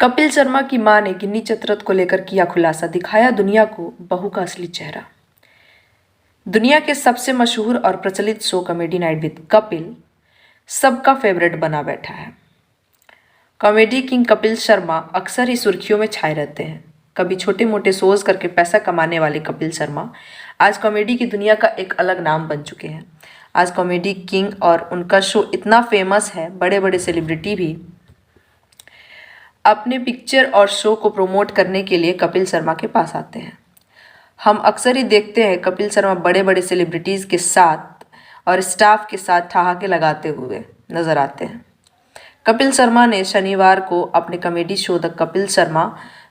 कपिल शर्मा की मां ने गिन्नी चतरथ को लेकर किया खुलासा, दिखाया दुनिया को बहू का असली चेहरा। दुनिया के सबसे मशहूर और प्रचलित show comedy night with Kapil सबका फेवरेट बना बैठा है। कॉमेडी किंग कपिल शर्मा अक्सर ही सुर्खियों में छाए रहते हैं। कभी छोटे मोटे शोज करके पैसा कमाने वाले कपिल शर्मा आज कॉमेडी की दुनिया का एक अलग नाम बन चुके हैं। आज कॉमेडी किंग और उनका शो इतना फेमस है, बड़े बड़े सेलिब्रिटी भी अपने पिक्चर और शो को प्रमोट करने के लिए कपिल शर्मा के पास आते हैं। हम अक्सर ही देखते हैं कपिल शर्मा बड़े बड़े सेलिब्रिटीज़ के साथ और स्टाफ के साथ ठहाके लगाते हुए नजर आते हैं। कपिल शर्मा ने शनिवार को अपने comedy show the Kapil Sharma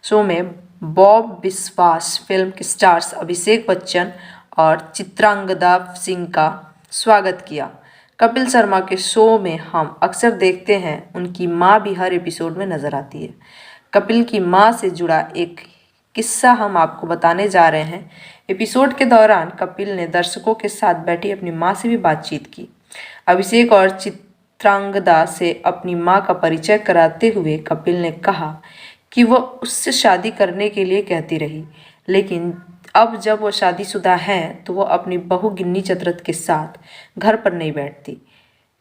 show में बॉब बिस्वास, फिल्म के स्टार्स अभिषेक बच्चन और चित्रांगदा सिंह का स्वागत किया। कपिल शर्मा के शो में हम अक्सर देखते हैं उनकी मां भी हर एपिसोड में नजर आती है। कपिल की मां से जुड़ा एक किस्सा हम आपको बताने जा रहे हैं। एपिसोड के दौरान कपिल ने दर्शकों के साथ बैठी अपनी मां से भी बातचीत की। अभिषेक और चित्रांगदा से अपनी मां का परिचय कराते हुए कपिल ने कहा कि वह उससे शादी करने के लिए कहती रही, लेकिन अब जब वो शादीशुदा हैं तो वो अपनी बहू गिन्नी चतरथ के साथ घर पर नहीं बैठती।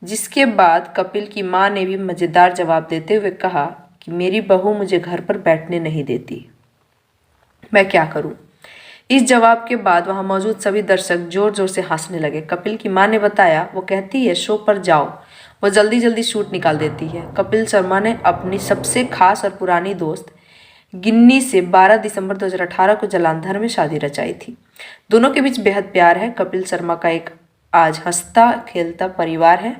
जिसके बाद कपिल की मां ने भी मज़ेदार जवाब देते हुए कहा कि मेरी बहू मुझे घर पर बैठने नहीं देती, मैं क्या करूं। इस जवाब के बाद वहां मौजूद सभी दर्शक जोर जोर से हंसने लगे। कपिल की मां ने बताया, वो कहती है शो पर जाओ, वो जल्दी जल्दी शूट निकाल देती है। कपिल शर्मा ने अपनी सबसे खास और पुरानी दोस्त गिन्नी से 12 दिसंबर 2018 को जलंधर में शादी रचाई थी। दोनों के बीच बेहद प्यार है। कपिल शर्मा का एक आज हंसता खेलता परिवार है।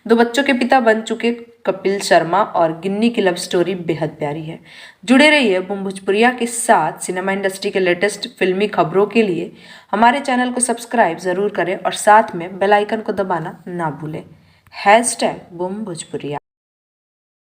2 बच्चों के पिता बन चुके कपिल शर्मा और गिन्नी की लव स्टोरी बेहद प्यारी है। जुड़े रहिए बूम भोजपुरिया के साथ। सिनेमा इंडस्ट्री के लेटेस्ट फिल्मी खबरों के लिए हमारे चैनल को सब्सक्राइब जरूर करें और साथ में बेल आइकन को दबाना ना भूलें। #बूम भोजपुरिया।